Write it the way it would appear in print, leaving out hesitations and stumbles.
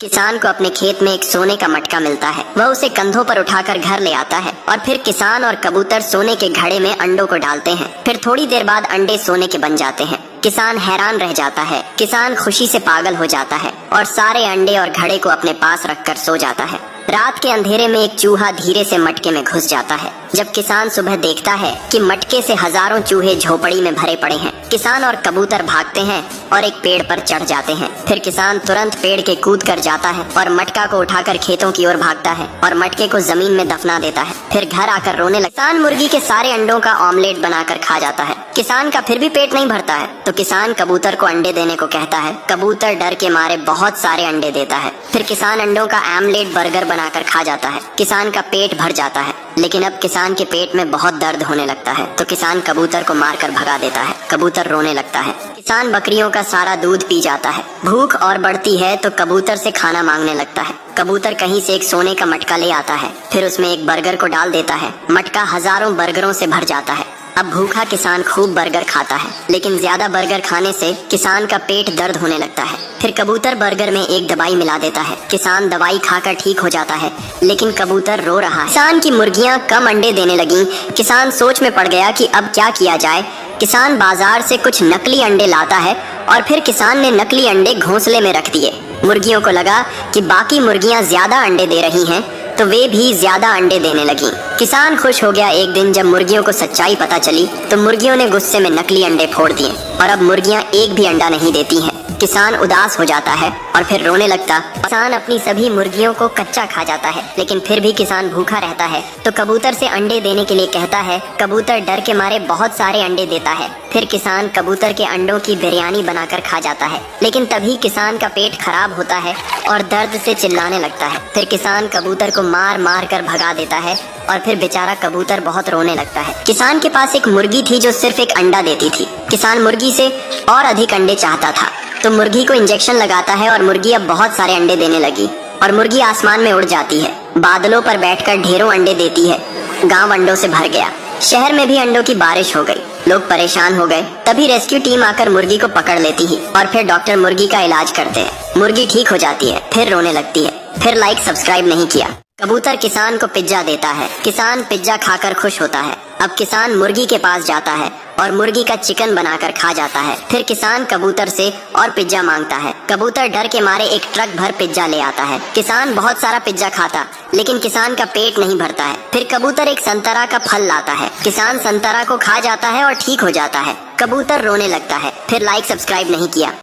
किसान को अपने खेत में एक सोने का मटका मिलता है। वह उसे कंधों पर उठाकर घर ले आता है और फिर किसान और कबूतर सोने के घड़े में अंडों को डालते हैं। फिर थोड़ी देर बाद अंडे सोने के बन जाते हैं। किसान हैरान रह जाता है। किसान खुशी से पागल हो जाता है और सारे अंडे और घड़े को अपने पास रखकर सो जाता है। रात के अंधेरे में एक चूहा धीरे से मटके में घुस जाता है। जब किसान सुबह देखता है कि मटके से हजारों चूहे झोपड़ी में भरे पड़े हैं, किसान और कबूतर भागते हैं और एक पेड़ पर चढ़ जाते हैं। फिर किसान तुरंत पेड़ के कूद कर जाता है और मटका को उठाकर खेतों की ओर भागता है और मटके को जमीन में दफना देता है। फिर घर आकर रोने लगता है। किसान मुर्गी के सारे अंडों का ऑमलेट बनाकर खा जाता है। किसान का फिर भी पेट नहीं भरता है तो किसान कबूतर को अंडे देने को कहता है। कबूतर डर के मारे बहुत सारे अंडे देता है। फिर किसान अंडों का आमलेट बर्गर बनाकर खा जाता है। किसान का पेट भर जाता है, लेकिन अब किसान के पेट में बहुत दर्द होने लगता है तो किसान कबूतर को मारकर भगा देता है। कबूतर रोने लगता है। किसान बकरियों का सारा दूध पी जाता है। भूख और बढ़ती है तो कबूतर से खाना मांगने लगता है। कबूतर कहीं से एक सोने का मटका ले आता है। फिर उसमें एक बर्गर को डाल देता है। मटका हजारों बर्गरों से भर जाता है। अब भूखा किसान खूब बर्गर खाता है, लेकिन ज्यादा बर्गर खाने से किसान का पेट दर्द होने लगता है। फिर कबूतर बर्गर में एक दवाई मिला देता है। किसान दवाई खाकर ठीक हो जाता है, लेकिन कबूतर रो रहा है। किसान की मुर्गियां कम अंडे देने लगी। किसान सोच में पड़ गया कि अब क्या किया जाए। किसान बाजार से कुछ नकली अंडे लाता है और फिर किसान ने नकली अंडे घोंसले में रख दिए। मुर्गियों को लगा कि बाकी मुर्गियां ज्यादा अंडे दे रही हैं, तो वे भी ज्यादा अंडे देने लगी। किसान खुश हो गया। एक दिन जब मुर्गियों को सच्चाई पता चली तो मुर्गियों ने गुस्से में नकली अंडे फोड़ दिए और अब मुर्गियां एक भी अंडा नहीं देती हैं। किसान उदास हो जाता है और फिर रोने लगता। किसान अपनी सभी मुर्गियों को कच्चा खा जाता है, लेकिन फिर भी किसान भूखा रहता है तो कबूतर से अंडे देने के लिए कहता है। कबूतर डर के मारे बहुत सारे अंडे देता है। फिर किसान कबूतर के अंडों की बिरयानी बनाकर खा जाता है, लेकिन तभी किसान का पेट खराब होता है और दर्द से चिल्लाने लगता है। फिर किसान कबूतर को मार मार कर भगा देता है और फिर बेचारा कबूतर बहुत रोने लगता है। किसान के पास एक मुर्गी थी जो सिर्फ एक अंडा देती थी। किसान मुर्गी से और अधिक अंडे चाहता था तो मुर्गी को इंजेक्शन लगाता है और मुर्गी अब बहुत सारे अंडे देने लगी और मुर्गी आसमान में उड़ जाती है। बादलों पर बैठकर ढेरों अंडे देती है। गांव अंडों से भर गया। शहर में भी अंडों की बारिश हो गई। लोग परेशान हो गए। तभी रेस्क्यू टीम आकर मुर्गी को पकड़ लेती है और फिर डॉक्टर मुर्गी का इलाज करते हैं। मुर्गी ठीक हो जाती है, फिर रोने लगती है। फिर लाइक सब्सक्राइब नहीं किया। कबूतर किसान को पिज्जा देता है। किसान पिज्जा खाकर खुश होता है। अब किसान मुर्गी के पास जाता है और मुर्गी का चिकन बनाकर खा जाता है। फिर किसान कबूतर से और पिज्जा मांगता है। कबूतर डर के मारे एक ट्रक भर पिज्जा ले आता है। किसान बहुत सारा पिज्जा खाता, लेकिन किसान का पेट नहीं भरता है। फिर कबूतर एक संतरा का फल लाता है। किसान संतरा को खा जाता है और ठीक हो जाता है। कबूतर रोने लगता है। फिर लाइक सब्सक्राइब नहीं किया।